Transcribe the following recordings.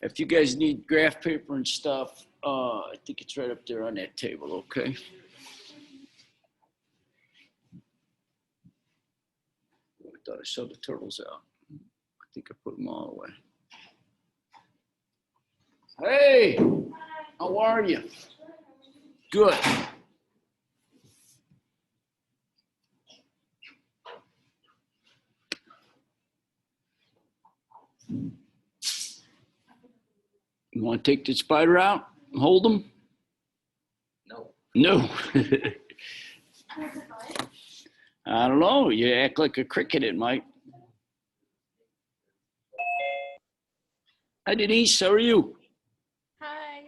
If you guys need graph paper and stuff, I think it's right up there on that table, okay? I thought I saw the turtles out. I think I put them all away. Hey, how are you? Good. You want to take the spider out and hold them? No. No. I don't know. You act like a cricket, it might. Hi, Denise. How are you? Hi,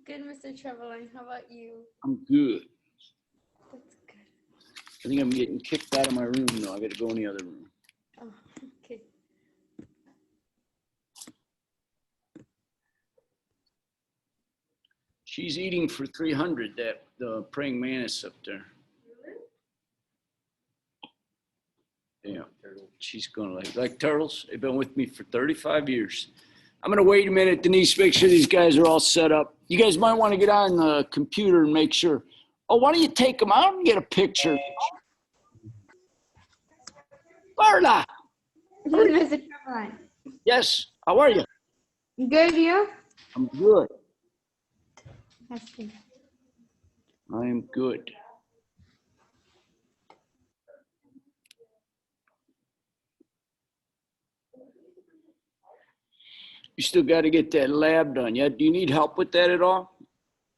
good, Mr. Trevelyan. How about you? I'm good. That's good. I think I'm getting kicked out of my room now. I got to go in the other room. Oh, okay. She's eating for 300, that the praying mantis up there. Yeah, she's gonna like turtles. They've been with me for 35 years. I'm gonna wait a minute, Denise, make sure these guys are all set up. You guys might want to get on the computer and make sure. Oh, why don't you take them out and get a picture? Barla! Mr. Trevelyan. Yes, how are you? Good, you? I'm good. That's good. I am good. You still got to get that lab done yet? Do you need help with that at all?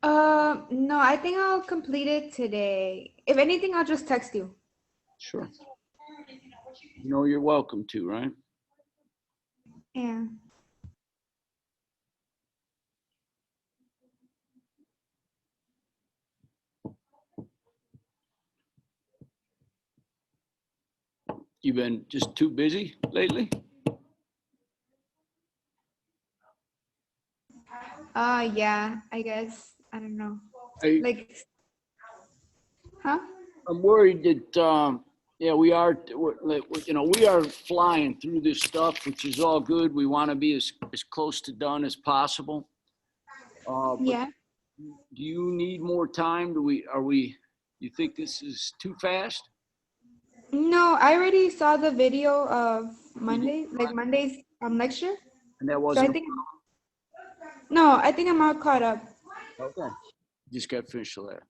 No, I think I'll complete it today. If anything, I'll just text you. Sure. You know you're welcome to, right? Yeah. You been just too busy lately? Yeah, I guess. I don't know. I, Like, huh? I'm worried that, yeah, we are, you know, we are flying through this stuff, which is all good. We want to be as close to done as possible. But Yeah. do you need more time? You think this is too fast? No, I already saw the video of Monday, like Monday's lecture. And that So I wasn't, think, no, I think I'm all caught up. okay. Just got finished with that.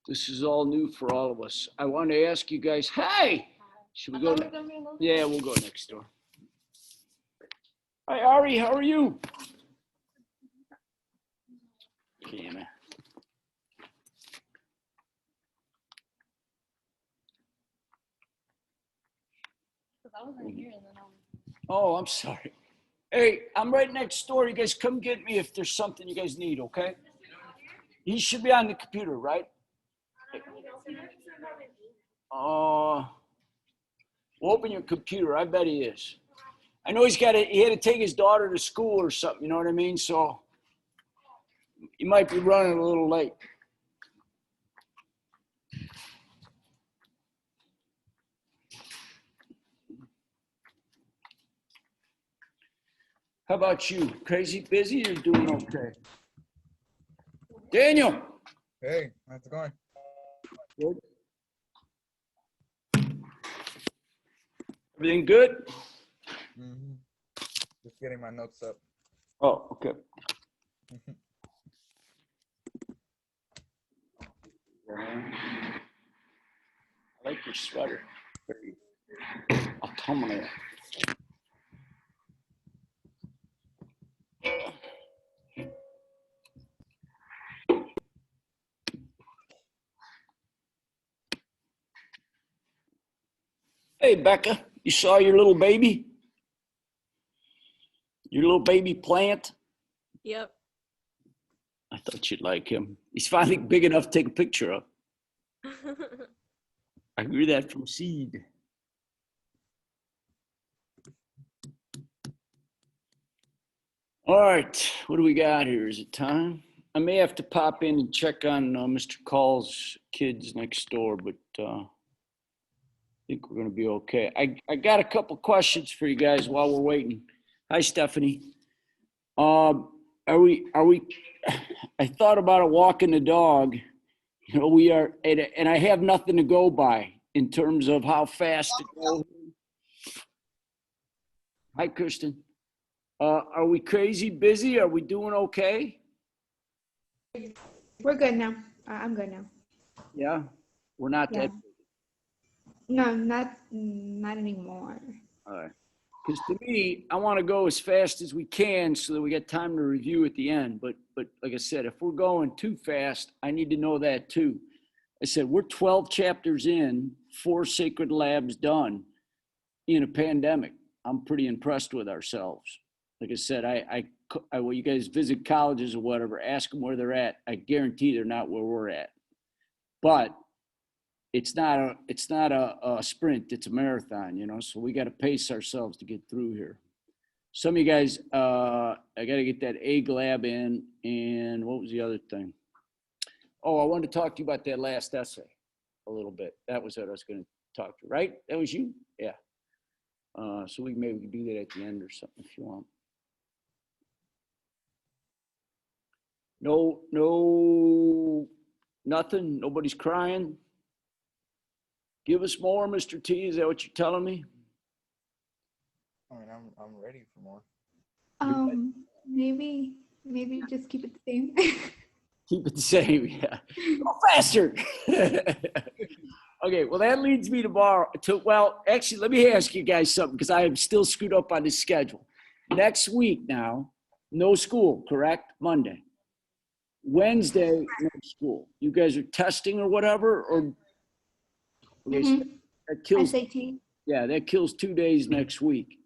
This is all new for all of us. I want to ask you guys, hey, should we go? Yeah, we'll go next door. Hi, Ari, how are you? Yeah, man. Oh, I'm sorry. Hey, I'm right next door. You guys come get me if there's something you guys need, okay? He should be on the computer, right? Open your computer. I bet he is. I know he had to take his daughter to school or something, you know what I mean? So he might be running a little late. How about you? Crazy busy or doing okay? Daniel. Hey, how's it going? Good. Everything good? Mm-hmm. Just getting my notes up. Oh, okay. I like your sweater. Very autumnal. Hey, Becca, you saw your little baby? Your little baby plant? Yep. I thought you'd like him. He's finally big enough to take a picture of. I grew that from seed. All right, what do we got here? Is it time? I may have to pop in and check on Mr. Call's kids next door, but I think we're going to be okay. I got a couple questions for you guys while we're waiting. Hi, Stephanie. Are we, I thought about it walking the dog. You know, we are, and I have nothing to go by in terms of how fast to go. Hi, Kristen. Are we crazy busy? Are we doing okay? We're good now. I'm good now. Yeah, we're not Yeah. that. No, not anymore. All right. Because to me, I want to go as fast as we can so that we get time to review at the end. But like I said, if we're going too fast, I need to know that too. I said we're 12 chapters in, 4 sacred labs done in a pandemic. I'm pretty impressed with ourselves. Like I said, when you guys visit colleges or whatever, ask them where they're at. I guarantee they're not where we're at. But it's not a sprint, it's a marathon, you know, so we got to pace ourselves to get through here. Some of you guys, I got to get that egg lab in. And what was the other thing? Oh, I wanted to talk to you about that last essay a little bit. That was what I was going to talk to, right? That was you? Yeah. So maybe we can do that at the end or something if you want. No, nothing. Nobody's crying. Give us more, Mr. T. Is that what you're telling me? I mean, I'm ready for more. Maybe just keep it the same. Keep it the same, yeah. Go faster. Okay, well, that leads me well, actually, let me ask you guys something because I am still screwed up on this schedule. Next week now, no school, correct? Monday. Wednesday, no school. You guys are testing or whatever, or Mhm. that kills, SAT. yeah, that kills 2 days next week.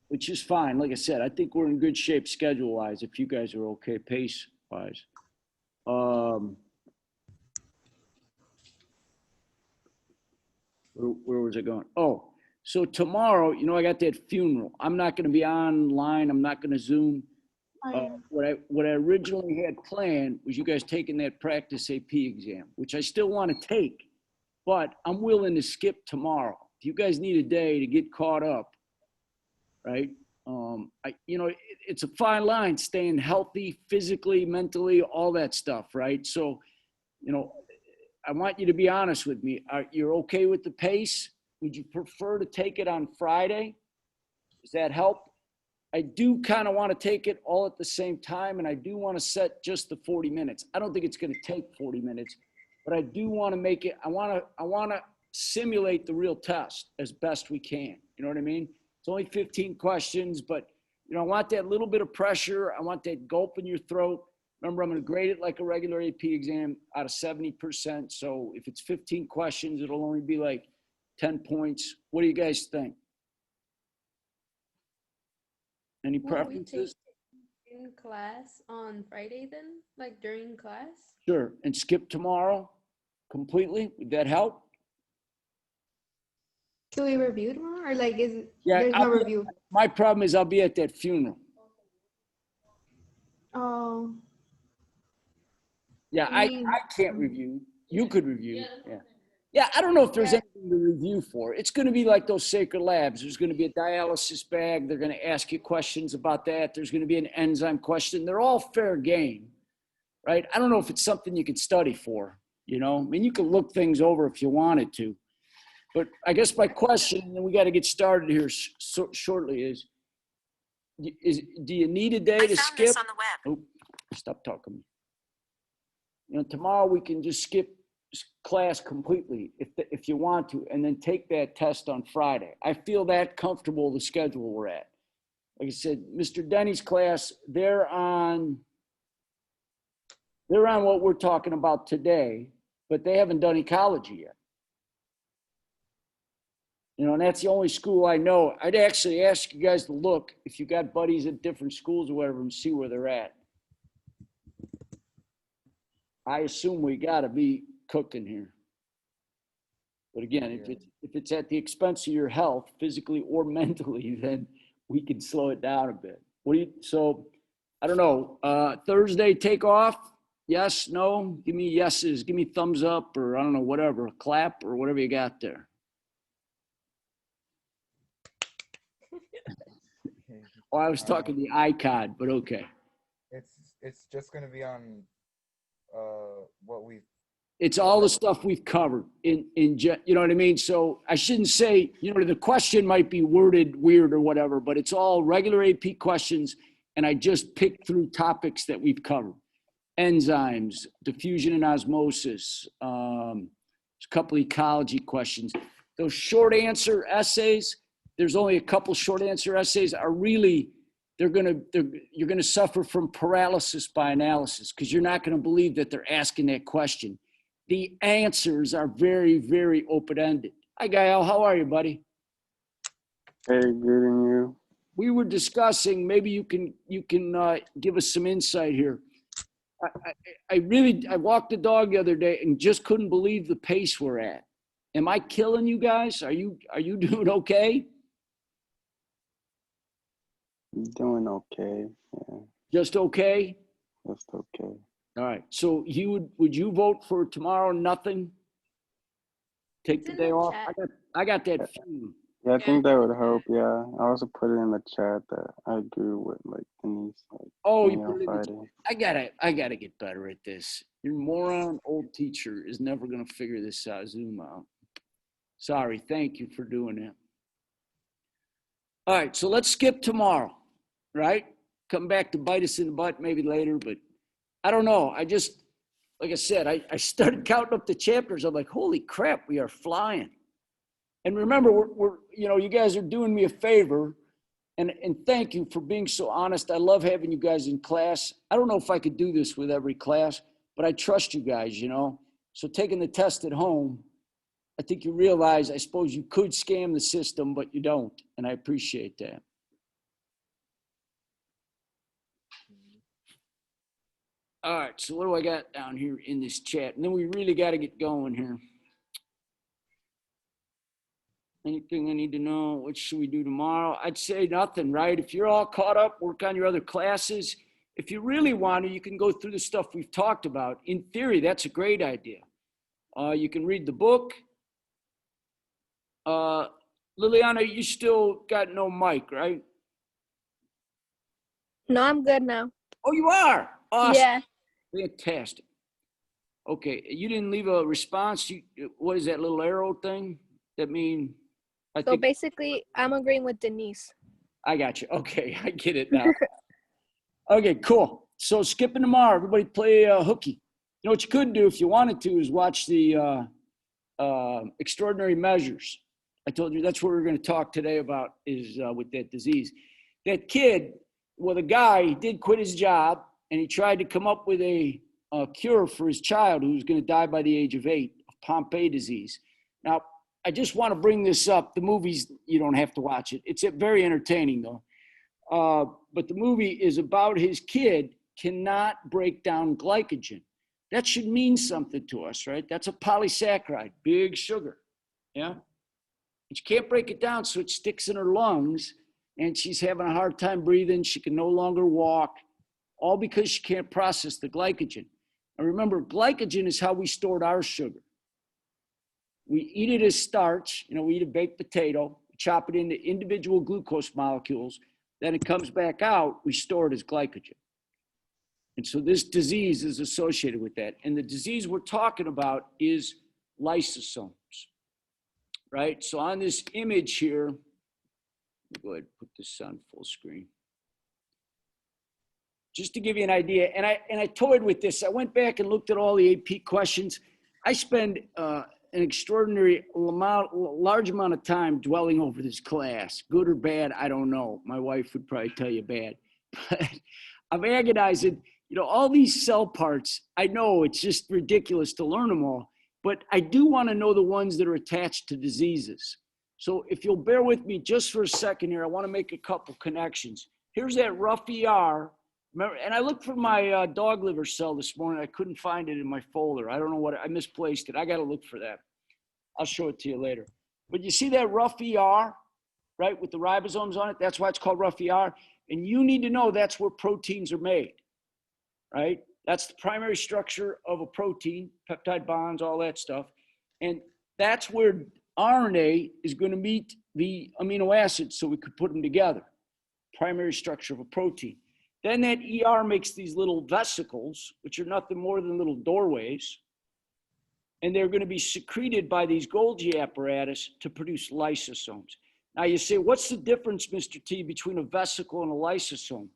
Which is fine. Like I said, I think we're in good shape schedule-wise if you guys are okay pace-wise. Where was I going? Oh, so tomorrow, you know, I got that funeral. I'm not going to be online. I'm not going to Zoom. Oh, yeah. What I originally had planned was you guys taking that practice AP exam, which I still want to take, but I'm willing to skip tomorrow. If you guys need a day to get caught up, right? You know, it's a fine line, staying healthy, physically, mentally, all that stuff, right? So, you know, I want you to be honest with me. You're okay with the pace? Would you prefer to take it on Friday? Does that help? I do kind of want to take it all at the same time, and I do want to set just the 40 minutes. I don't think it's going to take 40 minutes, but I do want to make it, I want to simulate the real test as best we can. You know what I mean? It's only 15 questions, but you know, I want that little bit of pressure. I want that gulp in your throat. Remember, I'm going to grade it like a regular AP exam out of 70%. So if it's 15 questions, it'll only be like 10 points. What do you guys think? Any preferences? In class on Friday then? Like during class? Sure. And skip tomorrow completely? Would that help? Should we review tomorrow, or like Yeah, there's no review? my problem is I'll be at that funeral. Oh. Yeah, I I mean, can't review. You could review. Yeah. Yeah, I don't know if there's anything to review for. It's going to be like those sacred labs. There's going to be a dialysis bag. They're going to ask you questions about that. There's going to be an enzyme question. They're all fair game, right? I don't know if it's something you could study for, you know? I mean, you could look things over if you wanted to. But I guess my question, and we got to get started here shortly, is do you need a day to skip? This on the web. Oh, stop talking. You know, tomorrow we can just skip class completely if you want to, and then take that test on Friday. I feel that comfortable the schedule we're at. Like I said, Mr. Denny's class, they're on what we're talking about today, but they haven't done ecology yet. You know, and that's the only school I know. I'd actually ask you guys to look if you got buddies at different schools or whatever and see where they're at. I assume we got to be cooking here. But again, if it's at the expense of your health, physically or mentally, then we can slow it down a bit. So I don't know. Thursday take off? Yes, no? Give me yeses. Give me thumbs up, or I don't know, whatever, clap or whatever you got there. Oh, I was talking the iCod, but okay. It's just gonna be on what we It's all the stuff we've covered you know what I mean? So I shouldn't say, you know, the question might be worded weird or whatever, but it's all regular AP questions. And I just picked through topics that we've covered. Enzymes, diffusion and osmosis, a couple ecology questions. Those short answer essays, there's only a couple short answer essays are really, you're gonna suffer from paralysis by analysis because you're not gonna believe that they're asking that question. The answers are very, very open-ended. Hi, Gael, how are you, buddy? Hey, good, and you? We were discussing, maybe you can give us some insight here. I walked the dog the other day and just couldn't believe the pace we're at. Am I killing you guys? Are you doing okay? Doing okay. Yeah, Just okay? just okay. All right. So would you vote for tomorrow? Nothing? Take It's the in day the off? chat. I got that feeling. Yeah, I think that would help. Yeah, I also put it in the chat that I agree with like Denise. Like, Oh, you me put on it in the Friday. I gotta get better at this. Your moron old teacher is never gonna figure this out. Zoom out. Sorry. Thank you for doing that. All right. So let's skip tomorrow, right? Come back to bite us in the butt maybe later, but I don't know. Like I said, I started counting up the chapters. I'm like, holy crap, we are flying. And remember, we're you guys are doing me a favor. And thank you for being so honest. I love having you guys in class. I don't know if I could do this with every class, but I trust you guys, you know. So taking the test at home, I think you realize, I suppose you could scam the system, but you don't. And I appreciate that. All right, so what do I got down here in this chat? And then we really got to get going here. Anything I need to know? What should we do tomorrow? I'd say nothing, right? If you're all caught up, work on your other classes. If you really want to, you can go through the stuff we've talked about. In theory, that's a great idea. You can read the book. Liliana, you still got no mic, right? No, I'm good now. Oh, you are? Awesome. Yeah. Fantastic. Okay, you didn't leave a response. What is that little arrow thing? That mean? So basically, I'm agreeing with Denise. I got you. Okay, I get it now. Okay, cool. So skipping tomorrow, everybody play hooky. You know what you could do if you wanted to is watch the Extraordinary Measures. I told you that's what we're going to talk today about is with that disease. That kid, well, the guy, he did quit his job and he tried to come up with a cure for his child who was going to die by the age of 8 of Pompe disease. Now, I just want to bring this up. The movies, you don't have to watch it. It's very entertaining though. But the movie is about his kid cannot break down glycogen. That should mean something to us, right? That's a polysaccharide, big sugar. Yeah. But you can't break it down, so it sticks in her lungs and she's having a hard time breathing. She can no longer walk, all because she can't process the glycogen. And remember, glycogen is how we stored our sugar. We eat it as starch. You know, we eat a baked potato, chop it into individual glucose molecules. Then it comes back out, we store it as glycogen. And so this disease is associated with that. And the disease we're talking about is lysosomes, right? So on this image here, let me go ahead and put this on full screen. Just to give you an idea, and I toyed with this. I went back and looked at all the AP questions. I spend an extraordinary large amount of time dwelling over this class. Good or bad, I don't know. My wife would probably tell you bad. But I'm agonizing. You know, all these cell parts, I know it's just ridiculous to learn them all, but I do want to know the ones that are attached to diseases. So if you'll bear with me just for a second here, I want to make a couple connections. Here's that rough ER. Remember, and I looked for my dog liver cell this morning. I couldn't find it in my folder. I don't know what, I misplaced it. I got to look for that. I'll show it to you later. But you see that rough ER, right, with the ribosomes on it? That's why it's called rough ER. And you need to know that's where proteins are made, right? That's the primary structure of a protein, peptide bonds, all that stuff. And that's where RNA is going to meet the amino acids so we could put them together. primary structure of a protein. Then that ER makes these little vesicles, which are nothing more than little doorways, and they're going to be secreted by these Golgi apparatus to produce lysosomes. Now you say, what's the difference, Mr. T, between a vesicle and a lysosome?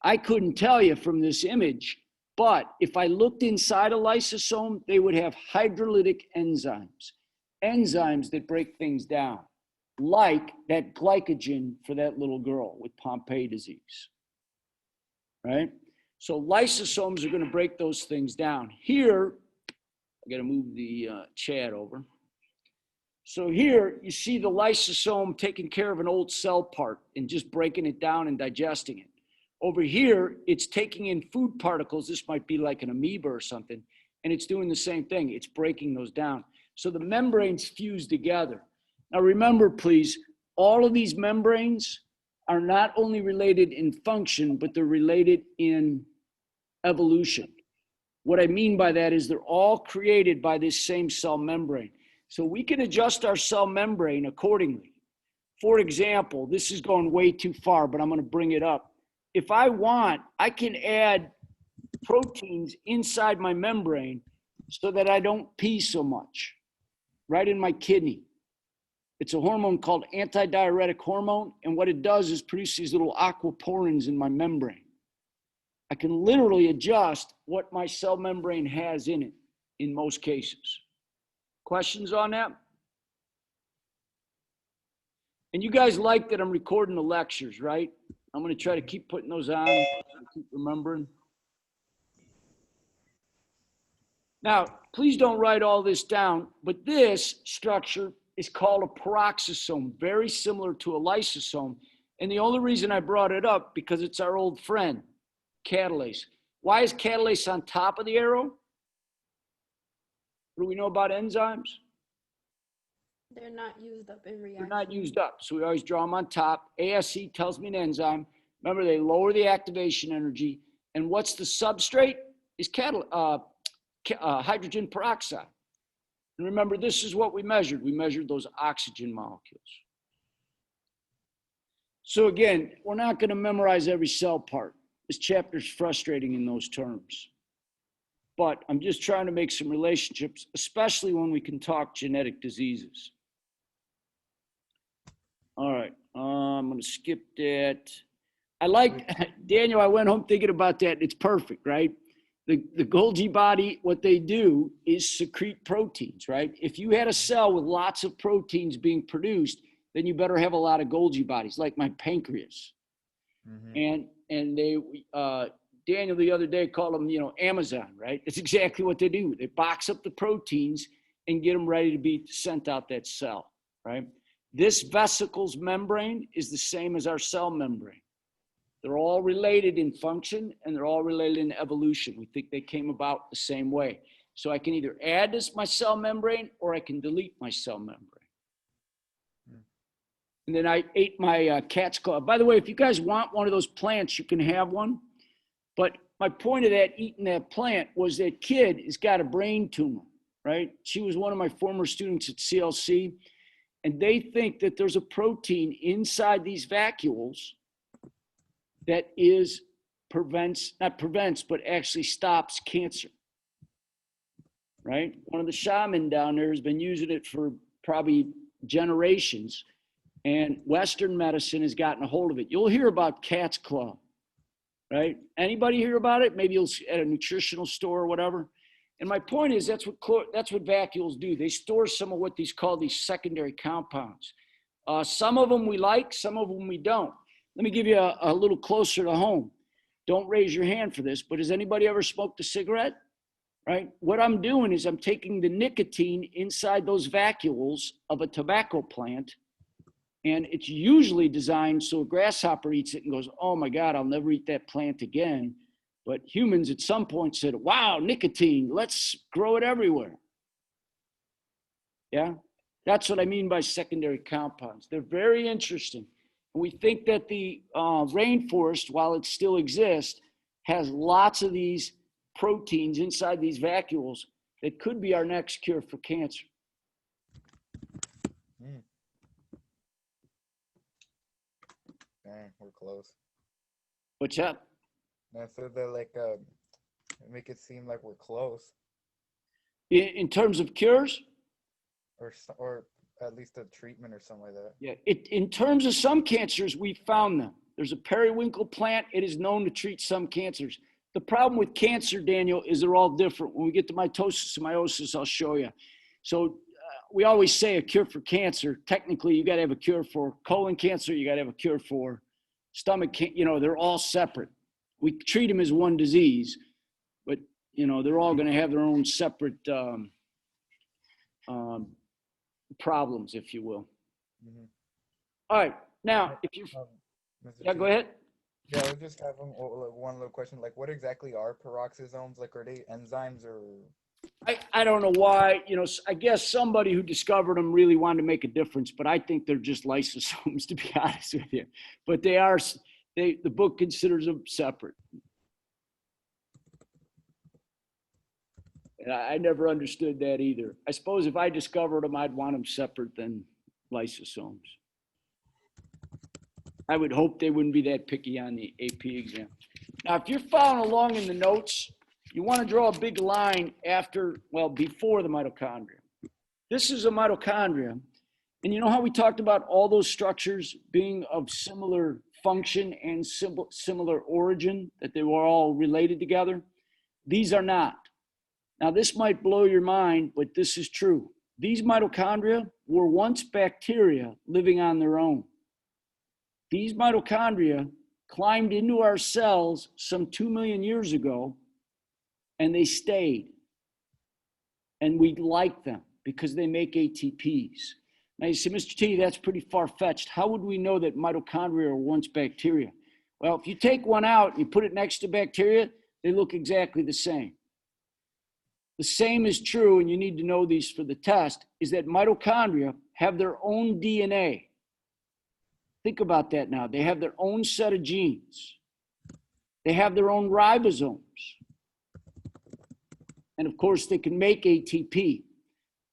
I couldn't tell you from this image, but if I looked inside a lysosome, they would have hydrolytic enzymes, enzymes that break things down, like that glycogen for that little girl with Pompe disease, right? So lysosomes are going to break those things down. Here, I got to move the chat over. So here you see the lysosome taking care of an old cell part and just breaking it down and digesting it. Over here, it's taking in food particles. This might be like an amoeba or something, and it's doing the same thing. It's breaking those down. So the membranes fuse together. Now remember, please, all of these membranes are not only related in function, but they're related in evolution. What I mean by that is they're all created by this same cell membrane. So we can adjust our cell membrane accordingly. For example, this is going way too far, but I'm going to bring it up. If I want, I can add proteins inside my membrane so that I don't pee so much, right in my kidney. It's a hormone called antidiuretic hormone, and what it does is produce these little aquaporins in my membrane. I can literally adjust what my cell membrane has in it in most cases. Questions on that? And you guys like that I'm recording the lectures, right? I'm going to try to keep putting those on, keep remembering. Now, please don't write all this down, but this structure is called a peroxisome, very similar to a lysosome. And the only reason I brought it up, because it's our old friend, catalase. Why is catalase on top of the arrow? What do we know about enzymes? They're not used up in reaction. They're not used up, so we always draw them on top. ASE tells me an enzyme. Remember, they lower the activation energy. And what's the substrate? Is hydrogen peroxide. And remember, this is what we measured. We measured those oxygen molecules. So again, we're not going to memorize every cell part. This chapter is frustrating in those terms. But I'm just trying to make some relationships, especially when we can talk genetic diseases. All right, I'm going to skip that. I like, Daniel, I went home thinking about that. It's perfect, right? The Golgi body, what they do is secrete proteins, right? If you had a cell with lots of proteins being produced, then you better have a lot of Golgi bodies, like my pancreas. Mm-hmm. And they, Daniel the other day called them, Amazon, right? That's exactly what they do. They box up the proteins and get them ready to be sent out that cell, right? This vesicle's membrane is the same as our cell membrane. They're all related in function and they're all related in evolution. We think they came about the same way. So I can either add this my cell membrane or I can delete my cell membrane. And then I ate my cat's claw. By the way, if you guys want one of those plants, you can have one. But my point of that, eating that plant, was that kid has got a brain tumor, right? She was one of my former students at CLC. And they think that there's a protein inside these vacuoles that not prevents, but actually stops cancer, right? One of the shaman down there has been using it for probably generations, and Western medicine has gotten a hold of it. You'll hear about cat's claw, right? Anybody hear about it? Maybe you'll see at a nutritional store or whatever. And my point is, that's what vacuoles do. They store some of what these call these secondary compounds. Some of them we like, some of them we don't. Let me give you a little closer to home. Don't raise your hand for this, but has anybody ever smoked a cigarette? Right? What I'm doing is I'm taking the nicotine inside those vacuoles of a tobacco plant, and it's usually designed so a grasshopper eats it and goes, oh my God, I'll never eat that plant again. But humans at some point said, wow, nicotine, let's grow it everywhere. Yeah, that's what I mean by secondary compounds. They're very interesting. And we think that the rainforest, while it still exists, has lots of these proteins inside these vacuoles that could be our next cure for cancer. Dang, we're close. What's up? And so they're like, make it seem like we're close, In terms of cures? or at least a treatment or something like that. Yeah, in terms of some cancers, we found them. There's a periwinkle plant. It is known to treat some cancers. The problem with cancer, Daniel, is they're all different. When we get to mitosis and meiosis, I'll show you. So we always say a cure for cancer. Technically, you got to have a cure for colon cancer. You got to have a cure for stomach cancer. You know, they're all separate. We treat them as one disease, but, you know, they're all going to have their own separate problems, if you will. Mm-hmm. All right. Now, if you, Mr. yeah, Chief, go ahead. Yeah, I was just having one little question. Like, what exactly are peroxisomes? Like, are they enzymes or? I don't know why, you know, I guess somebody who discovered them really wanted to make a difference, but I think they're just lysosomes, to be honest with you. But they are, the book considers them separate. And I never understood that either. I suppose if I discovered them, I'd want them separate than lysosomes. I would hope they wouldn't be that picky on the AP exam. Now, if you're following along in the notes, you want to draw a big line after, well, before the mitochondria. This is a mitochondria. And you know how we talked about all those structures being of similar function and similar origin, that they were all related together? These are not. Now, this might blow your mind, but this is true. These mitochondria were once bacteria living on their own. These mitochondria climbed into our cells some 2 million years ago, and they stayed. And we like them because they make ATPs. Now you say, Mr. T, that's pretty far-fetched. How would we know that mitochondria were once bacteria? Well, if you take one out and you put it next to bacteria, they look exactly the same. The same is true, and you need to know these for the test, is that mitochondria have their own DNA. Think about that now. They have their own set of genes. They have their own ribosomes. And of course, they can make ATP.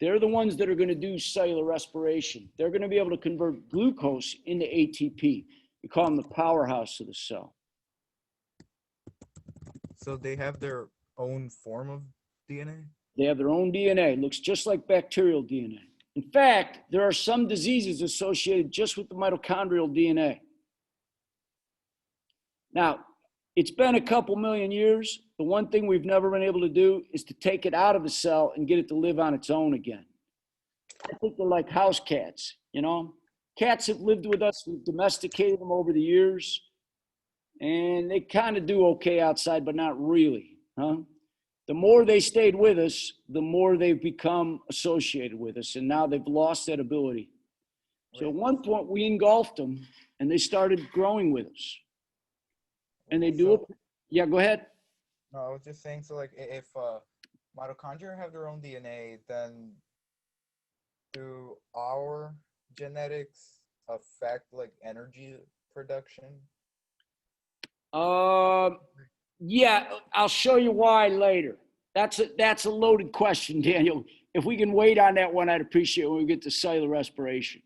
They're the ones that are going to do cellular respiration. They're going to be able to convert glucose into ATP. We call them the powerhouse of the cell. So they have their own form of DNA? They have their own DNA. It looks just like bacterial DNA. In fact, there are some diseases associated just with the mitochondrial DNA. Now, it's been a couple million years. The one thing we've never been able to do is to take it out of the cell and get it to live on its own again. I think they're like house cats, you know? Cats have lived with us. We've domesticated them over the years. And they kind of do okay outside, but not really, huh? The more they stayed with us, the more they've become associated with us. And now they've lost that ability. So at one point, we engulfed them, and they started growing with us. And they do it. Yeah, go ahead. No, I was just saying, so like if mitochondria have their own DNA, then do our genetics affect like energy production? Yeah, I'll show you why later. That's a loaded question, Daniel. If we can wait on that one, I'd appreciate it when we get to cellular respiration.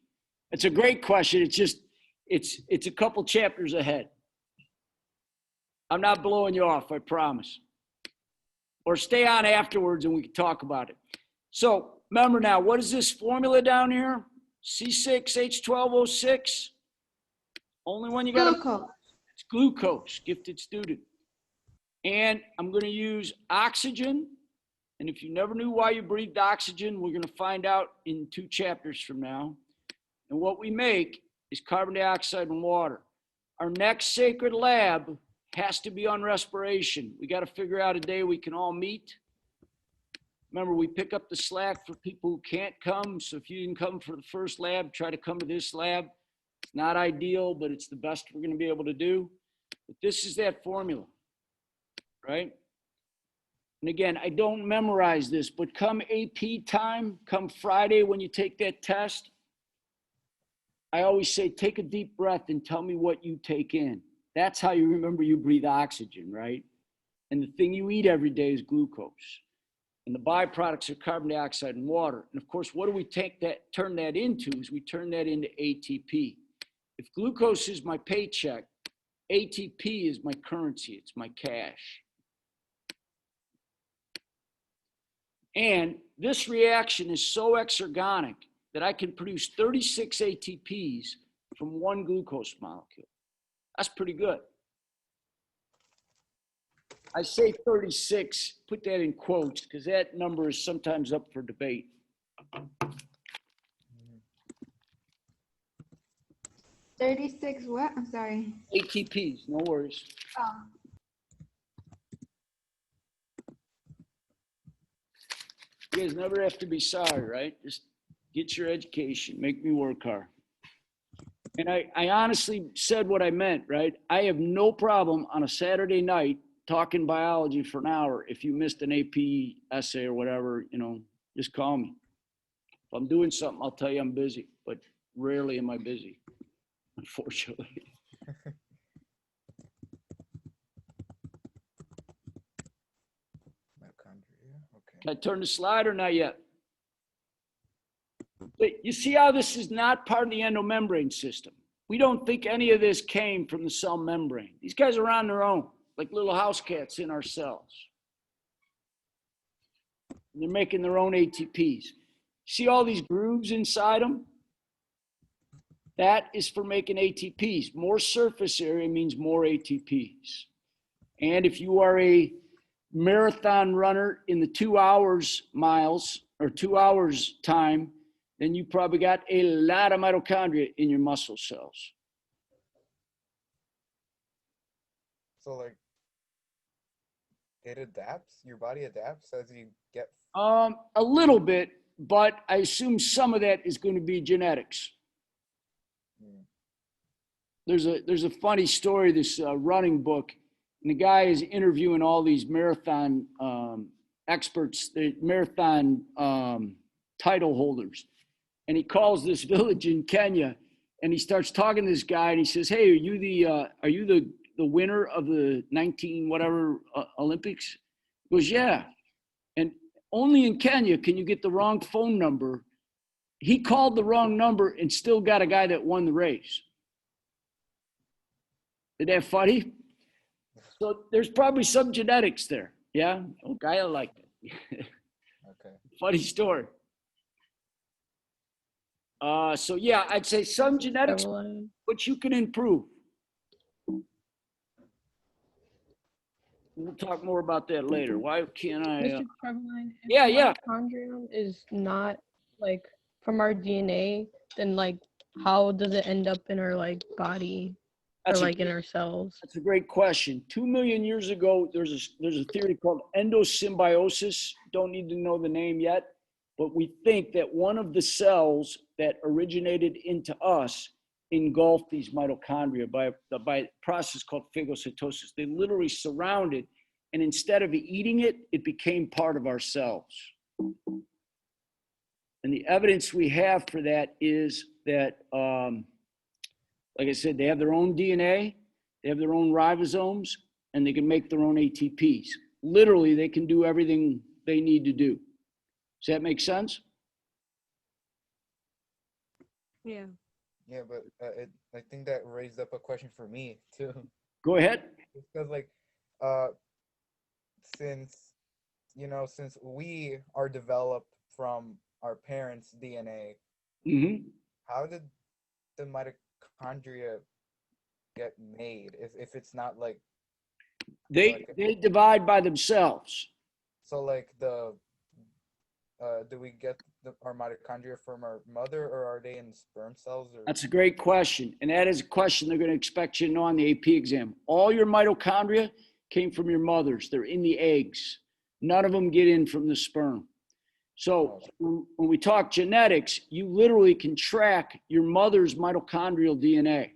It's a great question. It's just, it's a couple chapters ahead. I'm not blowing you off, I promise. Or stay on afterwards and we can talk about it. So remember now, what is this formula down here? C6H12O6. Only one you got to, Glucose. it's glucose, gifted student. And I'm going to use oxygen. And if you never knew why you breathed oxygen, we're going to find out in 2 chapters from now. And what we make is carbon dioxide and water. Our next sacred lab has to be on respiration. We got to figure out a day we can all meet. Remember, we pick up the slack for people who can't come. So if you didn't come for the first lab, try to come to this lab. It's not ideal, but it's the best we're going to be able to do. But this is that formula, right? And again, I don't memorize this, but come AP time, come Friday when you take that test, I always say, take a deep breath and tell me what you take in. That's how you remember you breathe oxygen, right? And the thing you eat every day is glucose. And the byproducts are carbon dioxide and water. And of course, what do we turn that into is we turn that into ATP. If glucose is my paycheck, ATP is my currency, it's my cash. And this reaction is so exergonic that I can produce 36 ATPs from one glucose molecule. That's pretty good. I say 36, put that in quotes, because that number is sometimes up for debate. 36 what? I'm sorry. ATPs, no worries. Oh. You guys never have to be sorry, right? Just get your education, make me work hard. And I honestly said what I meant, right? I have no problem on a Saturday night talking biology for an hour. If you missed an AP essay or whatever, you know, just call me. If I'm doing something, I'll tell you I'm busy, but rarely am I busy, unfortunately. Mitochondria. Okay. Can I turn the slide or not yet? But you see how this is not part of the endomembrane system. We don't think any of this came from the cell membrane. These guys are on their own, like little house cats in our cells. And they're making their own ATPs. See all these grooves inside them? That is for making ATPs. More surface area means more ATPs. And if you are a marathon runner in the 2 hours miles or 2 hours time, then you probably got a lot of mitochondria in your muscle cells. So like, it adapts. Your body adapts as you get. A little bit, but I assume some of that is going to be genetics. There's a funny story, this running book, and the guy is interviewing all these marathon experts, the marathon title holders. And he calls this village in Kenya, and he starts talking to this guy, and he says, "Hey, are you the winner of the 19 whatever Olympics?" He goes, "Yeah." And only in Kenya can you get the wrong phone number. He called the wrong number and still got a guy that won the race. Isn't that funny? So there's probably some genetics there. Yeah. Okay, I like it. Okay. Funny story. So yeah, I'd say some genetics, but you can improve. We'll talk more about that later. Why can't I? Mr. Carboline, if Yeah, yeah. mitochondrion is not like from our DNA, then like how does it end up in our like body or like in our cells? That's a great question. 2 million years ago, there's a theory called endosymbiosis. Don't need to know the name yet, but we think that one of the cells that originated into us engulfed these mitochondria by a process called phagocytosis. They literally surround it, and instead of eating it, it became part of our cells. And the evidence we have for that is that, like I said, they have their own DNA, they have their own ribosomes, and they can make their own ATPs. Literally, they can do everything they need to do. Does that make sense? Yeah. Yeah, but I think that raised up a question for me too. Go ahead. Because like, since we are developed from our parents' DNA, how did the mitochondria get made if it's not like they divide by themselves. So like do we get our mitochondria from our mother, or are they in sperm cells? Or? That's a great question. And that is a question they're going to expect you to know on the AP exam. All your mitochondria came from your mothers. They're in the eggs. None of them get in from the sperm. So when we talk genetics, you literally can track your mother's mitochondrial DNA.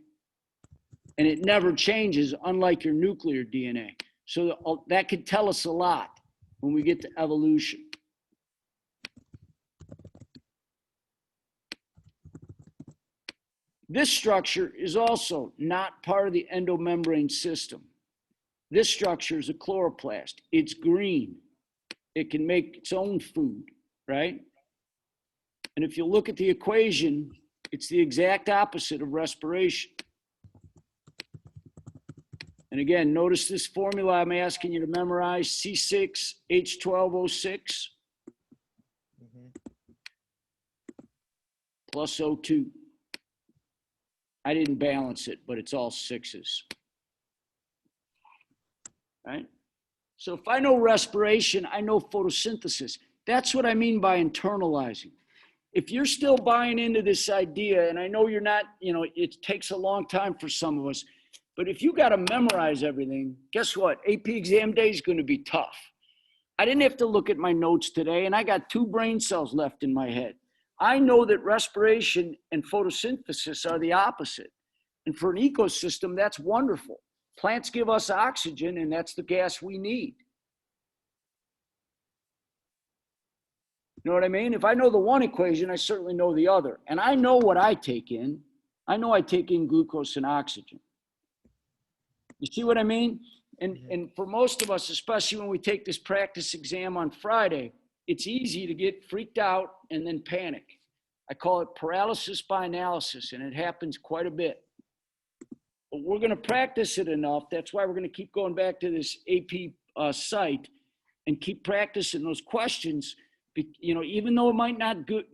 And it never changes, unlike your nuclear DNA. So that could tell us a lot when we get to evolution. This structure is also not part of the endomembrane system. This structure is a chloroplast. It's green. It can make its own food, right? And if you look at the equation, It's the exact opposite of respiration. And again, notice this formula I'm asking you to memorize, C6H12O6 plus O2. I didn't balance it, but it's all sixes. Right? So if I know respiration, I know photosynthesis. That's what I mean by internalizing. If you're still buying into this idea, and I know you're not, it takes a long time for some of us, but if you got to memorize everything, guess what? AP exam day is going to be tough. I didn't have to look at my notes today, and I got 2 brain cells left in my head. I know that respiration and photosynthesis are the opposite. And for an ecosystem, that's wonderful. Plants give us oxygen, and that's the gas we need. You know what I mean? If I know the one equation, I certainly know the other. And I know what I take in. I know I take in glucose and oxygen. You see what I mean? And for most of us, especially when we take this practice exam on Friday, it's easy to get freaked out and then panic. I call it paralysis by analysis, and it happens quite a bit. But we're going to practice it enough. That's why we're going to keep going back to this AP site and keep practicing those questions. Even though it might not good,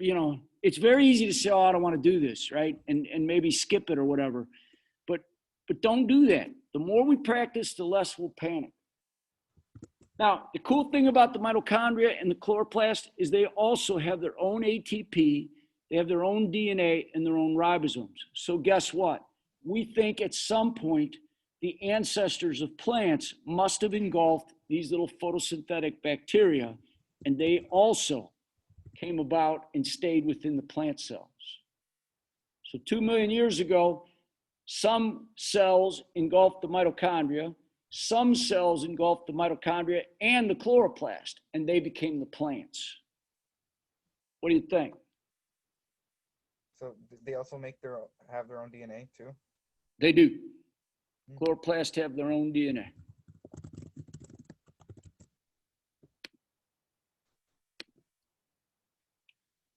it's very easy to say, oh, I don't want to do this, right? And maybe skip it or whatever. But don't do that. The more we practice, the less we'll panic. Now, the cool thing about the mitochondria and the chloroplast is they also have their own ATP, they have their own DNA and their own ribosomes. So guess what? We think at some point the ancestors of plants must have engulfed these little photosynthetic bacteria, and they also came about and stayed within the plant cells. So 2 million years ago, some cells engulfed the mitochondria, some cells engulfed the mitochondria and the chloroplast, and they became the plants. What do you think? So they also have their own DNA too? They do. Chloroplasts have their own DNA.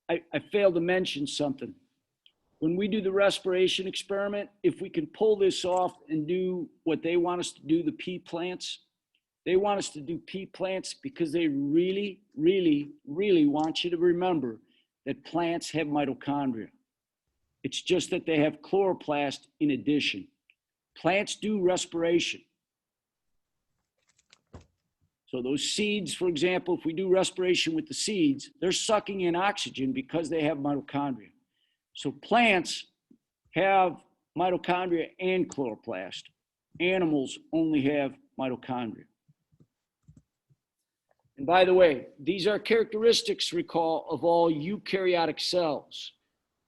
I failed to mention something. When we do the respiration experiment, if we can pull this off and do what they want us to do, the pea plants, they want us to do pea plants because they really, really, really want you to remember that plants have mitochondria. It's just that they have chloroplast in addition. Plants do respiration. So those seeds, for example, if we do respiration with the seeds, they're sucking in oxygen because they have mitochondria. So plants have mitochondria and chloroplast. Animals only have mitochondria. And by the way, these are characteristics, recall, of all eukaryotic cells.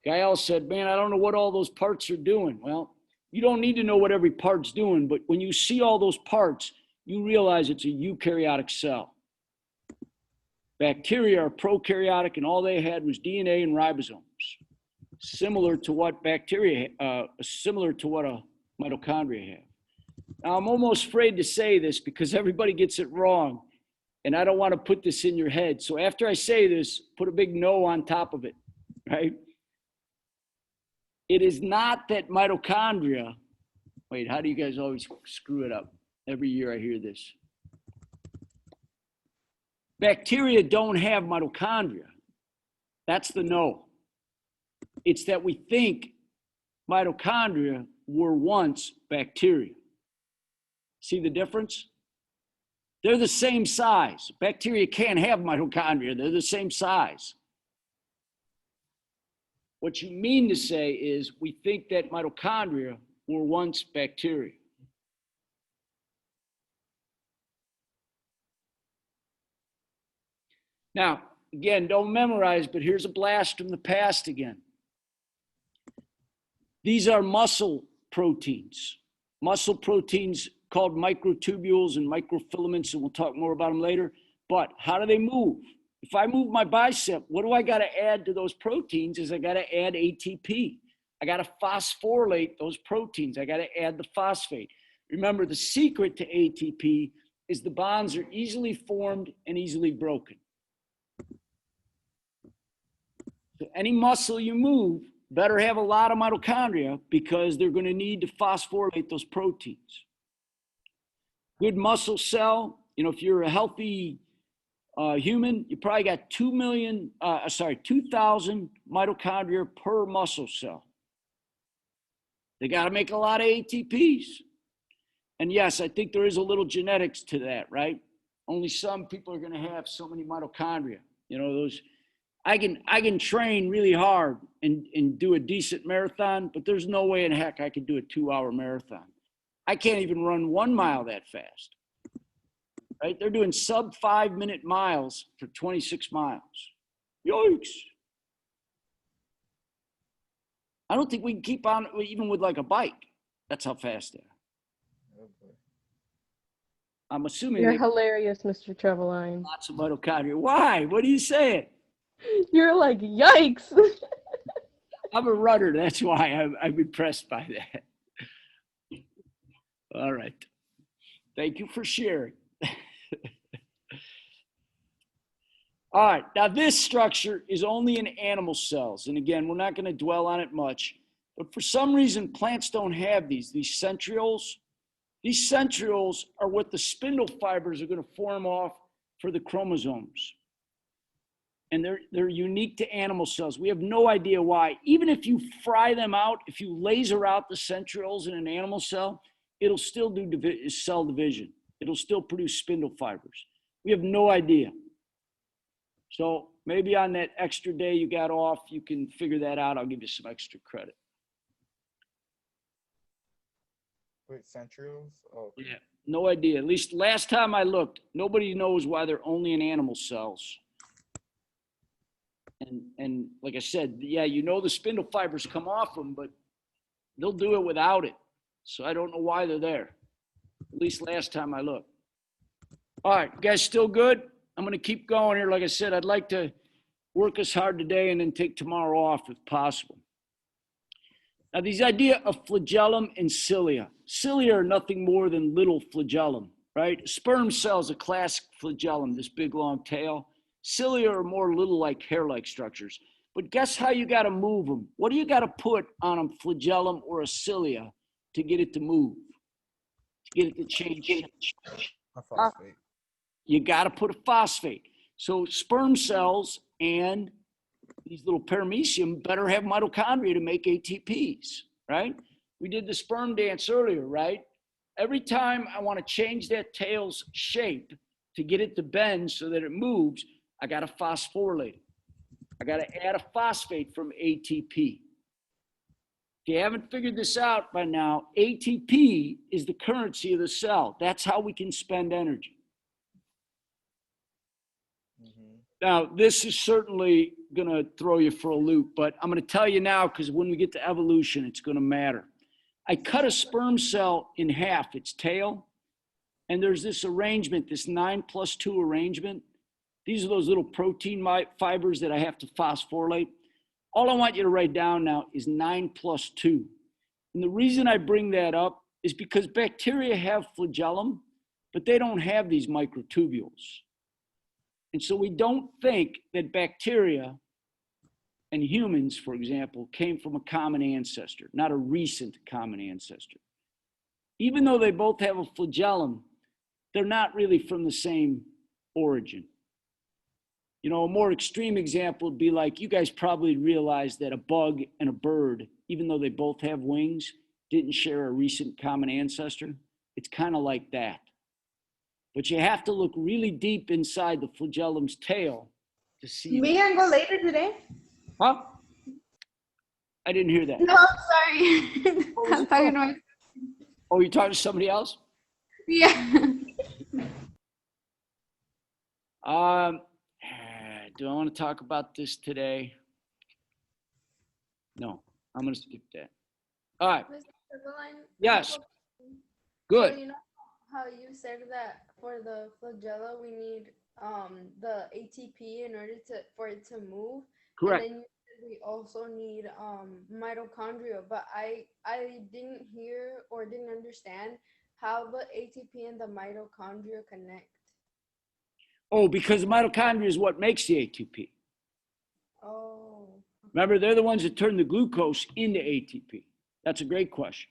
Gael said, man, I don't know what all those parts are doing. Well, you don't need to know what every part's doing, but when you see all those parts, you realize it's a eukaryotic cell. Bacteria are prokaryotic, and all they had was DNA and ribosomes. Similar to what a mitochondria have. Now, I'm almost afraid to say this because everybody gets it wrong, and I don't want to put this in your head. So after I say this, put a big no on top of it, right? It is not that mitochondria, wait, how do you guys always screw it up? Every year I hear this. Bacteria don't have mitochondria. That's the no. It's that we think mitochondria were once bacteria. See the difference? They're the same size. Bacteria can't have mitochondria. They're the same size. What you mean to say is we think that mitochondria were once bacteria. Now, again, don't memorize, but here's a blast from the past again. These are muscle proteins. Muscle proteins called microtubules and microfilaments, and we'll talk more about them later. But how do they move? If I move my bicep, what do I got to add to those proteins is I got to add ATP. I got to phosphorylate those proteins. I got to add the phosphate. Remember, the secret to ATP is the bonds are easily formed and easily broken. So any muscle you move, better have a lot of mitochondria because they're going to need to phosphorylate those proteins. Good muscle cell, you know, if you're a healthy human, you probably got 2,000 mitochondria per muscle cell. They got to make a lot of ATPs. And yes, I think there is a little genetics to that, right? Only some people are going to have so many mitochondria. You know, those, I can train really hard and do a decent marathon, but there's no way in heck I could do a 2-hour marathon. I can't even run 1 mile that fast, right? They're doing sub 5-minute miles for 26 miles. Yikes. I don't think we can keep on even with like a bike. That's how fast they are. Oh boy. I'm assuming You're they hilarious, Mr. Treveline. lots of mitochondria. Why? What are you saying? You're like, yikes. I'm a runner. That's why I'm impressed by that. All right. Thank you for sharing. All right. Now, this structure is only in animal cells. And again, we're not going to dwell on it much. But for some reason, plants don't have these centrioles. These centrioles are what the spindle fibers are going to form off for the chromosomes. And they're unique to animal cells. We have no idea why. Even if you fry them out, if you laser out the centrioles in an animal cell, it'll still do cell division. It'll still produce spindle fibers. We have no idea. So maybe on that extra day you got off, you can figure that out. I'll give you some extra credit. Wait, centrioles? Oh, okay. Yeah, no idea. At least last time I looked, nobody knows why they're only in animal cells. And like I said, yeah, you know the spindle fibers come off them, but they'll do it without it. So I don't know why they're there. At least last time I looked. All right, you guys still good? I'm going to keep going here. Like I said, I'd like to work us hard today and then take tomorrow off if possible. Now, these idea of flagellum and cilia. Cilia are nothing more than little flagellum, right? A sperm cell is a classic flagellum, this big long tail. Cilia are more little like hair-like structures. But guess how you got to move them? What do you got to put on a flagellum or a cilia to get it to move? To get it to change? A phosphate. You got to put a phosphate. So sperm cells and these little paramecium better have mitochondria to make ATPs, right? We did the sperm dance earlier, right? Every time I want to change that tail's shape to get it to bend so that it moves, I got to phosphorylate it. I got to add a phosphate from ATP. If you haven't figured this out by now, ATP is the currency of the cell. That's how we can spend energy. Mm-hmm. Now, this is certainly going to throw you for a loop, but I'm going to tell you now because when we get to evolution, it's going to matter. I cut a sperm cell in half, its tail, and there's this arrangement, this 9+2 arrangement. These are those little protein fibers that I have to phosphorylate. All I want you to write down now is 9+2. And the reason I bring that up is because bacteria have flagellum, but they don't have these microtubules. And so we don't think that bacteria and humans, for example, came from a common ancestor, not a recent common ancestor. Even though they both have a flagellum, they're not really from the same origin. You know, a more extreme example would be like, you guys probably realize that a bug and a bird, even though they both have wings, didn't share a recent common ancestor. It's kind of like that. But you have to look really deep inside the flagellum's tail to see. We can go later today. Huh? I didn't hear that. No, I'm sorry. I'm talking to my. Oh, you're talking to somebody else? Yeah. Do I want to talk about this today? No, I'm going to skip that. All right. Mr. Treveline, Yes. So Good. you know how you said that for the flagella we need the ATP in order for it to move. Correct. And then you said we also need mitochondria, but I didn't hear or didn't understand how the ATP and the mitochondria connect. Oh, because the mitochondria is what makes the ATP. Oh, Remember, they're the ones that turn the glucose into ATP. That's a great question.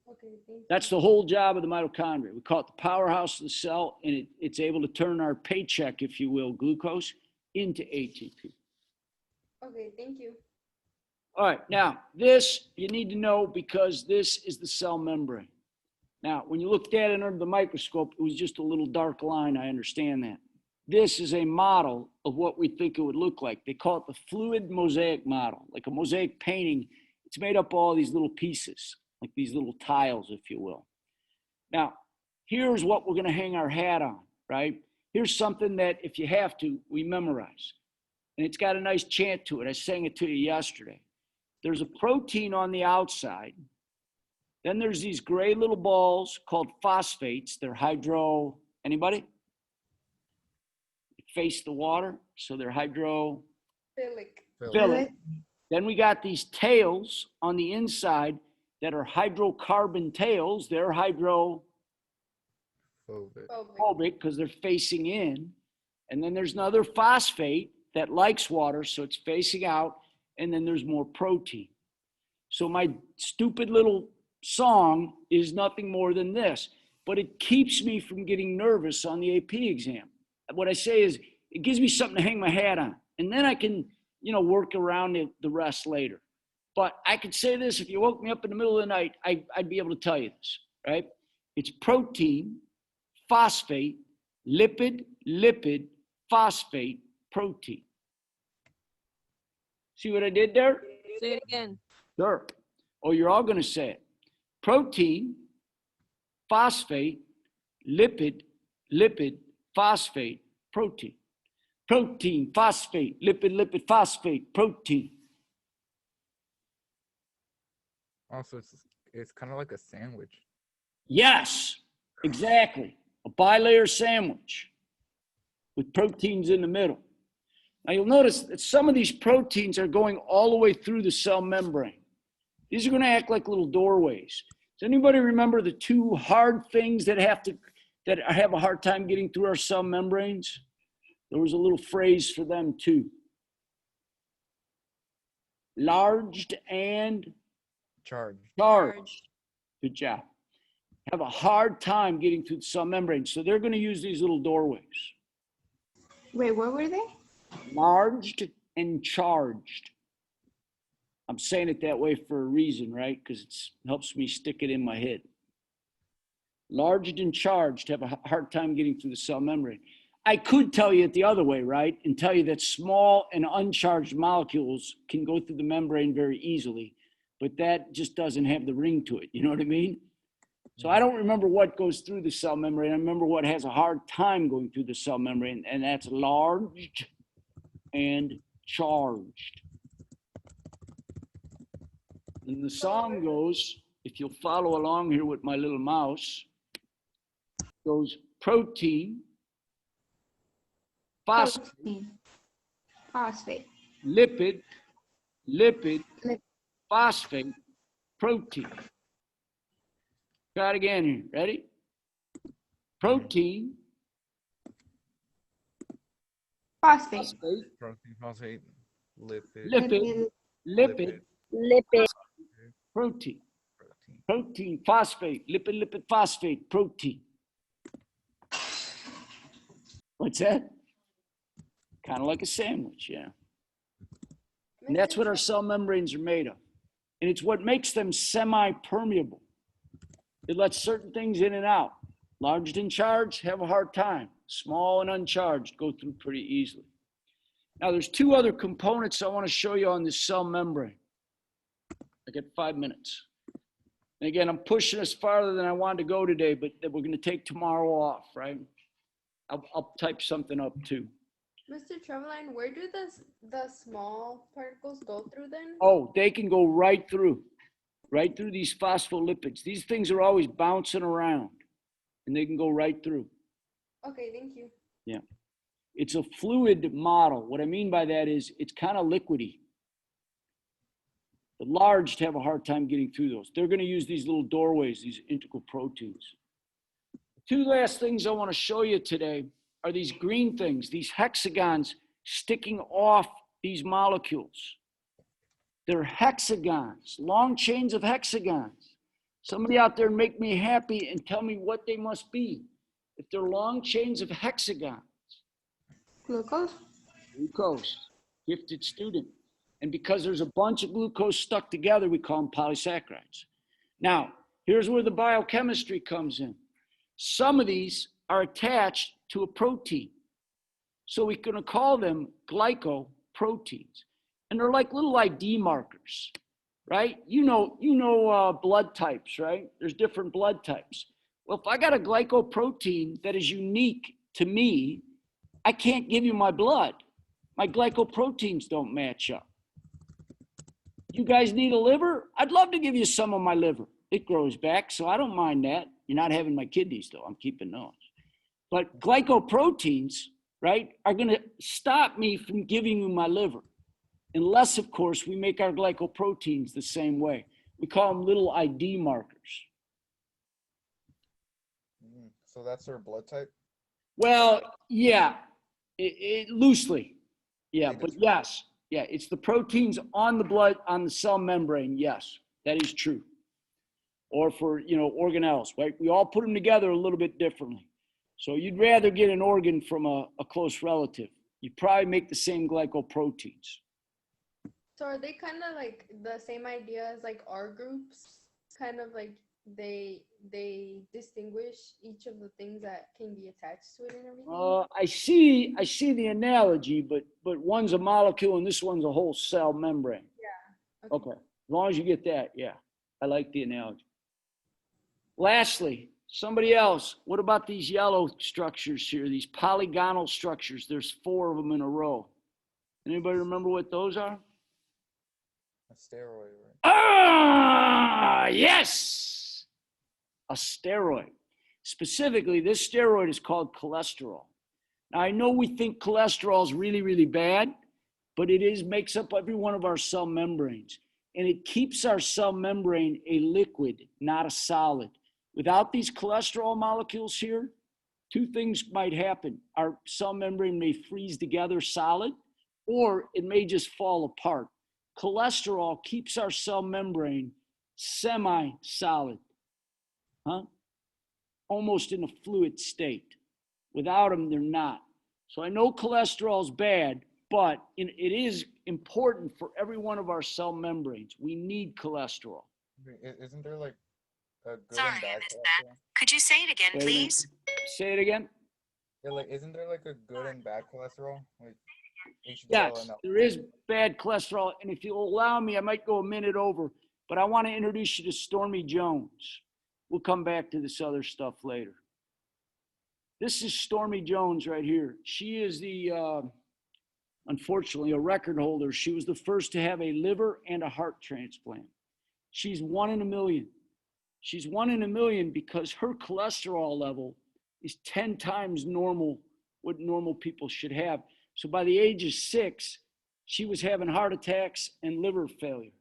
Okay, thank you. That's the whole job of the mitochondria. We call it the powerhouse of the cell, and it's able to turn our paycheck, if you will, glucose, into ATP. Okay, thank you. All right, now this you need to know because this is the cell membrane. Now, when you looked at it under the microscope, it was just a little dark line. I understand that. This is a model of what we think it would look like. They call it the fluid mosaic model, like a mosaic painting. It's made up of all these little pieces, like these little tiles, if you will. Now, here's what we're going to hang our hat on, right? Here's something that, if you have to, we memorize. And it's got a nice chant to it. I sang it to you yesterday. There's a protein on the outside. Then there's these gray little balls called phosphates. They're anybody? Face the water, so they're hydrophilic. Philic. Then we got these tails on the inside that are hydrocarbon tails. They're hydrophobic because they're facing in. And then there's another phosphate that likes water, so it's facing out. And then there's more protein. So my stupid little song is nothing more than this, but it keeps me from getting nervous on the AP exam. What I say is it gives me something to hang my hat on, and then I can, work around the rest later. But I could say this, if you woke me up in the middle of the night, I'd be able to tell you this, right? It's protein, phosphate, lipid, phosphate, protein. See what I did there? Say it again. Sure. Oh, you're all going to say it. Protein, phosphate, lipid, phosphate, protein. Protein, phosphate, lipid, phosphate, protein. Also, it's kind of like a sandwich. Yes, exactly. A bilayer sandwich with proteins in the middle. Now you'll notice that some of these proteins are going all the way through the cell membrane. These are going to act like little doorways. Does anybody remember the two hard things that have a hard time getting through our cell membranes? There was a little phrase for them too. Larged and charged. Good job. Have a hard time getting through the cell membrane. So they're going to use these little doorways. Wait, what were they? Larged and charged. I'm saying it that way for a reason, right? Because it helps me stick it in my head. Larged and charged have a hard time getting through the cell membrane. I could tell you it the other way, right? And tell you that small and uncharged molecules can go through the membrane very easily, but that just doesn't have the ring to it. You know what I mean? So I don't remember what goes through the cell membrane. I remember what has a hard time going through the cell membrane, and that's larged and charged. And the song goes, if you'll follow along here with my little mouse, goes protein, phosphate, lipid, phosphate, protein. Try it again here. Ready? Protein, Phosphate. Protein, phosphate, lipid, protein. Protein, phosphate, lipid, phosphate, protein. What's that? Kind of like a sandwich, yeah. And that's what our cell membranes are made of. And it's what makes them semi-permeable. It lets certain things in and out. Large and charged have a hard time. Small and uncharged go through pretty easily. Now there's two other components I want to show you on this cell membrane. I got 5 minutes. And again, I'm pushing us farther than I wanted to go today, but we're going to take tomorrow off, right? I'll type something up too. Mr. Treveline, where do the small particles go through then? Oh, they can go right through these phospholipids. These things are always bouncing around, and they can go right through. Okay, thank you. Yeah. It's a fluid model. What I mean by that is it's kind of liquidy. The large have a hard time getting through those. They're going to use these little doorways, these integral proteins. Two last things I want to show you today are these green things, these hexagons sticking off these molecules. They're hexagons, long chains of hexagons. Somebody out there make me happy and tell me what they must be. If they're long chains of hexagons, Glucose. glucose, gifted student. And because there's a bunch of glucose stuck together, we call them polysaccharides. Now, here's where the biochemistry comes in. Some of these are attached to a protein. So we're going to call them glycoproteins. And they're like little ID markers, right? You know blood types, right? There's different blood types. Well, if I got a glycoprotein that is unique to me, I can't give you my blood. My glycoproteins don't match up. You guys need a liver? I'd love to give you some of my liver. It grows back, so I don't mind that. You're not having my kidneys, though. I'm keeping those. But glycoproteins, right, are going to stop me from giving you my liver. Unless, of course, we make our glycoproteins the same way. We call them little ID markers. So that's their blood type? Well, yeah, loosely. Yeah, but yes. Yeah, it's the proteins on the blood, on the cell membrane. Yes, that is true. Or for, organelles, right? We all put them together a little bit differently. So you'd rather get an organ from a close relative. You'd probably make the same glycoproteins. So are they kind of like the same idea as like R groups? Kind of like they distinguish each of the things that can be attached to it and everything? I see the analogy, but one's a molecule and this one's a whole cell membrane. Yeah. Okay. As long as you get that, yeah. I like the analogy. Lastly, somebody else, what about these yellow structures here, these polygonal structures? There's 4 of them in a row. Anybody remember what those are? A steroid, right? Ah, yes! A steroid. Specifically, this steroid is called cholesterol. Now, I know we think cholesterol is really, really bad, but it makes up every one of our cell membranes. And it keeps our cell membrane a liquid, not a solid. Without these cholesterol molecules here, 2 things might happen. Our cell membrane may freeze together solid, or it may just fall apart. Cholesterol keeps our cell membrane semi-solid, almost in a fluid state. Without them, they're not. So I know cholesterol is bad, but it is important for every one of our cell membranes. We need cholesterol. Isn't there like a good Sorry, and bad I missed that. cholesterol? Could you say it again, please? Say it again. Yeah, like isn't there like a good and bad cholesterol? Like HDL Yes, and there is bad cholesterol. And if you'll allow me, I might go a minute over, but I want to introduce you to Stormy Jones. We'll come back to this other stuff later. This is Stormy Jones right here. She is unfortunately, a record holder. She was the first to have a liver and a heart transplant. She's 1 in a million. She's 1 in a million because her cholesterol level is 10 times normal, what normal people should have. So by the age of 6, she was having heart attacks and liver failure.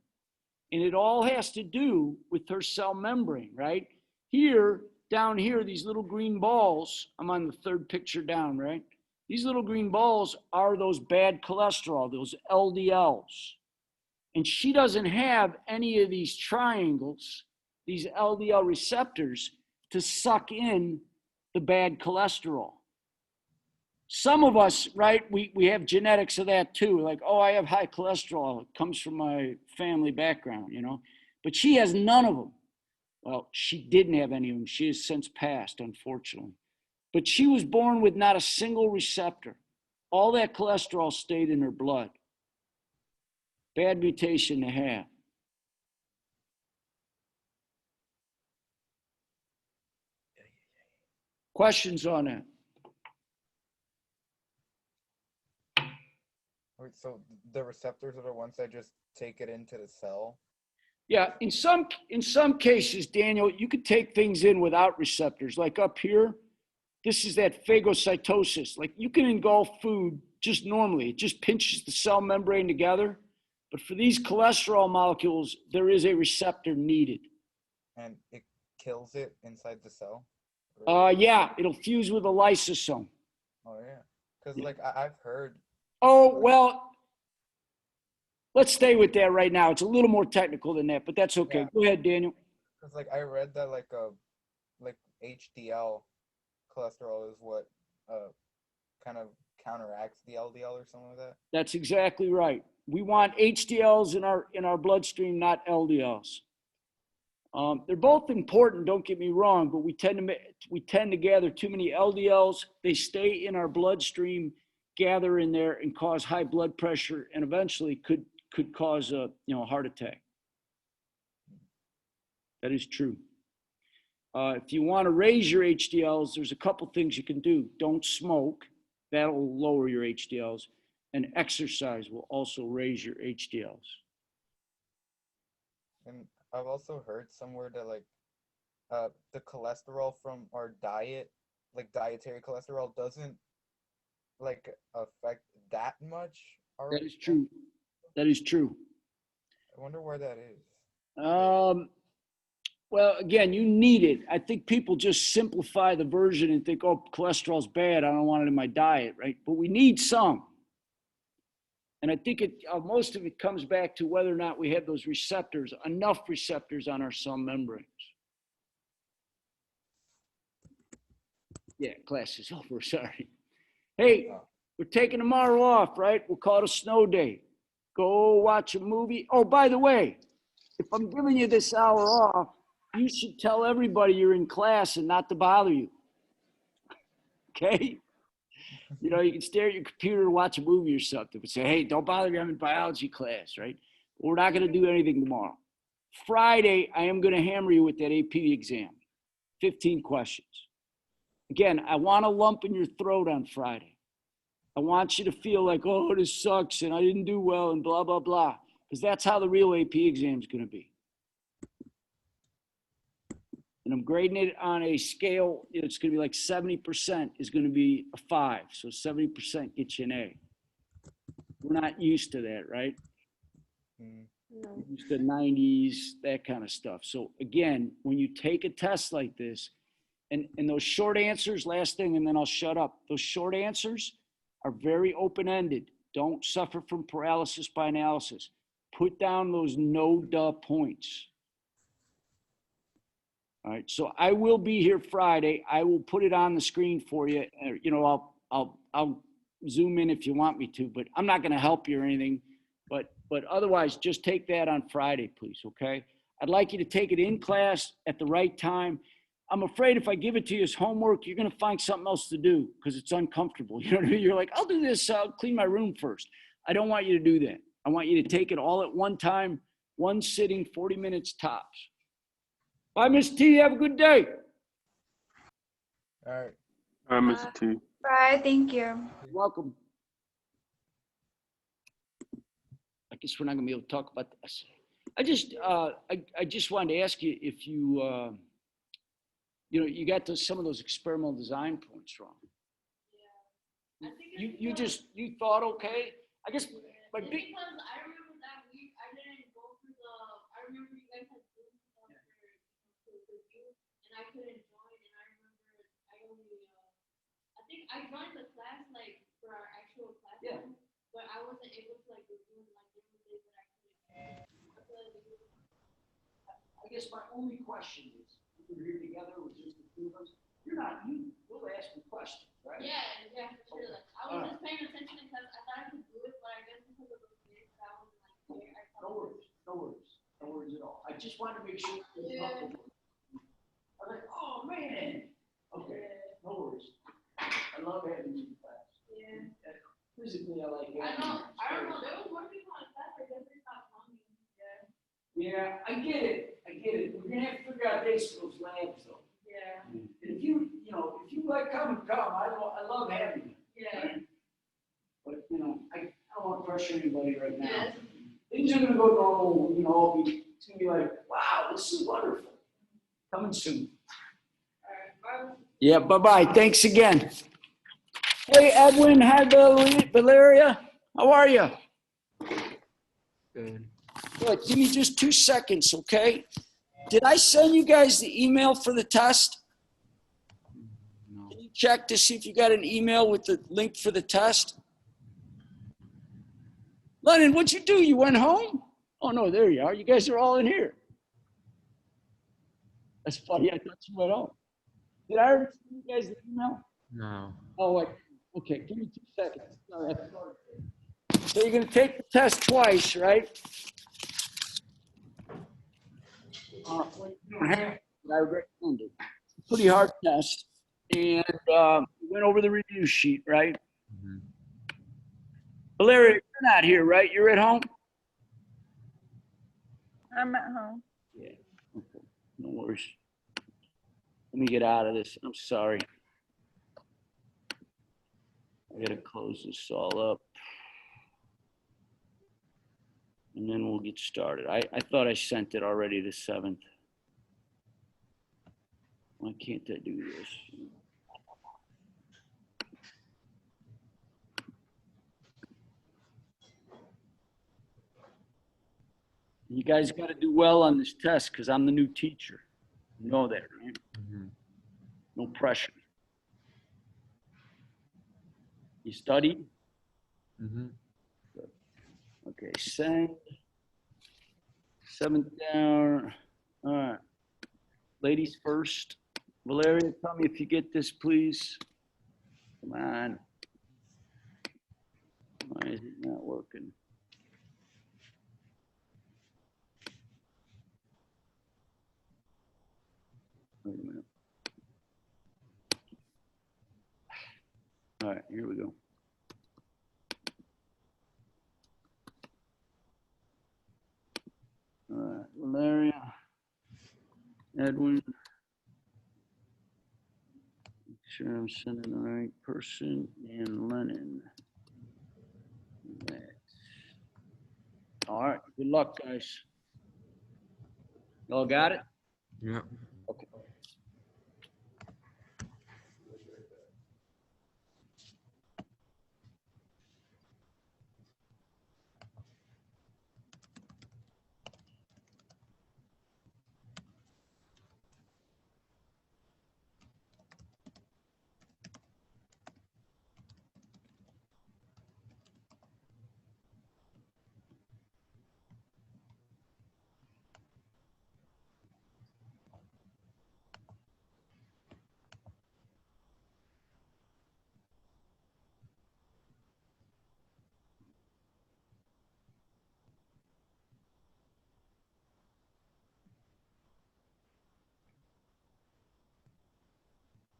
And it all has to do with her cell membrane, right? Here, down here, these little green balls, I'm on the 3rd picture down, right? These little green balls are those bad cholesterol, those LDLs. And she doesn't have any of these triangles, these LDL receptors, to suck in the bad cholesterol. Some of us, right, we have genetics of that too. Like, oh, I have high cholesterol. It comes from my family background, But she has none of them. Well, she didn't have any of them. She has since passed, unfortunately. But she was born with not a single receptor. All that cholesterol stayed in her blood. Bad mutation to have. Questions on that? Wait, so the receptors are the ones that just take it into the cell? Yeah, in some cases, Daniel, you could take things in without receptors. Like up here, this is that phagocytosis. Like you can engulf food just normally. It just pinches the cell membrane together. But for these cholesterol molecules, there is a receptor needed. And it kills it inside the cell? Yeah, it'll fuse with a lysosome. Oh, yeah. Because, like, I've heard... Oh, well, let's stay with that right now. It's a little more technical than that, but that's okay. Yeah. Go ahead, Daniel. Because like I read that like HDL cholesterol is what kind of counteracts the LDL or something like that. That's exactly right. We want HDLs in our bloodstream, not LDLs. They're both important, don't get me wrong, but we tend to gather too many LDLs. They stay in our bloodstream, gather in there, and cause high blood pressure, and eventually could cause a heart attack. That is true. If you want to raise your HDLs, there's a couple things you can do. Don't smoke. That'll lower your HDLs. And exercise will also raise your HDLs. And I've also heard somewhere that like the cholesterol from our diet, like dietary cholesterol, doesn't like affect that much. That is true. That is true. I wonder where that is. Well, again, you need it. I think people just simplify the version and think, oh, cholesterol's bad. I don't want it in my diet, right? But we need some. And I think most of it comes back to whether or not we have those receptors, enough receptors on our cell membranes. Yeah, class is over, sorry. Hey, we're taking tomorrow off, right? We'll call it a snow day. Go watch a movie. Oh, by the way, if I'm giving you this hour off, you should tell everybody you're in class and not to bother you. Okay? You know, you can stare at your computer and watch a movie or something, but say, hey, don't bother me, I'm in biology class, right? But we're not going to do anything tomorrow. Friday, I am going to hammer you with that AP exam. 15 questions. Again, I want a lump in your throat on Friday. I want you to feel like, oh, this sucks and I didn't do well and blah, blah, blah. Because that's how the real AP exam is going to be. And I'm grading it on a scale, it's going to be like 70% is going to be a 5. So 70% gets you an A. We're not used to that, right? No. We're used to 90s, that kind of stuff. So again, when you take a test like this, and those short answers, last thing, and then I'll shut up. Those short answers are very open-ended. Don't suffer from paralysis by analysis. Put down those no-duh points. All right, so I will be here Friday. I will put it on the screen for you. You know, I'll zoom in if you want me to, but I'm not going to help you or anything. But otherwise, just take that on Friday, please. Okay? I'd like you to take it in class at the right time. I'm afraid if I give it to you as homework, you're going to find something else to do because it's uncomfortable. You know what I mean? You're like, I'll do this. I'll clean my room first. I don't want you to do that. I want you to take it all at one time, one sitting, 40 minutes tops. Bye, Miss T. Have a good day. All right. Mr. T. Bye. Thank you. You're welcome. I guess we're not going to be able to talk about this. I just wanted to ask you if you, you know, you got some of those experimental design points wrong. Yeah. You thought, okay. I guess my big. Because I remember that week I didn't go through I remember you guys had Zoom stuff for review and I couldn't join and I remember I only I think I joined the class like for our actual class. Yeah. But I wasn't able to like review like different days that I couldn't. I guess my only question is, we're here together with just the two of us. You'll ask me questions, right? Yeah, for sure. Like, I was just paying attention because I thought I could do it, but I guess because of those days that I wasn't like there. No worries at all. I just wanted to make sure. Yeah. I was like, oh man. Okay, no worries. I love having you in class. Yeah. Physically, I like I having know. you. I don't know. There was more people in class. I guess they stopped coming. Yeah. Yeah, I get it. We're gonna have to figure out dates for those labs though. Yeah. And if you like come. I love having you. Yeah. Right? But I don't want to pressure anybody right now. Yeah. Things are gonna go normal. It's gonna be like, wow, this is wonderful. Coming soon. All right. Bye. Yeah, bye-bye. Thanks again. Hey, Edwin. Hi, Valeria. How are you? Good. Good. Give me just 2 seconds, okay? Did I send you guys the email for the test? No. Can you check to see if you got an email with the link for the test? Lennon, what'd you do? You went home? Oh, no, there you are. You guys are all in here. That's funny. I thought you went home. Did I already send you guys the email? No. Oh, wait. Okay, give me 2 seconds. Sorry, I started. So you're going to take the test twice, right? Well, you don't have to, but I would recommend it. Pretty hard test. And we went over the review sheet, right? Mhm. Valeria, you're not here, right? You're at home? I'm at home. Yeah. Okay. No worries. Let me get out of this. I'm sorry. I gotta close this all up. And then we'll get started. I thought I sent it already the 7th. Why can't I do this? You guys got to do well on this test because I'm the new teacher. You know that, right? Mhm. No pressure. You studied? Mhm. Okay, send. 7th down. All right. Ladies first. Valeria, tell me if you get this, please. Come on. Why is it not working? Wait a minute. All right, here we go. All right, Valeria, Edwin. Make sure I'm sending the right person, and Lennon. Next. All right, good luck, guys. Y'all got it? Yeah. Okay.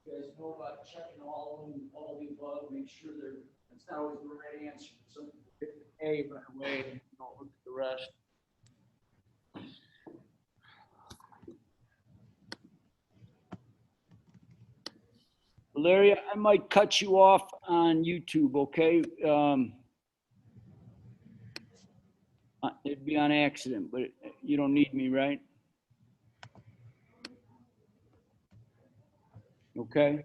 You guys know about checking all the above, make sure it's not always the right answer. Some pick A right away and don't look at the rest. Valeria, I might cut you off on YouTube, okay? It'd be on accident, but you don't need me, right? Okay?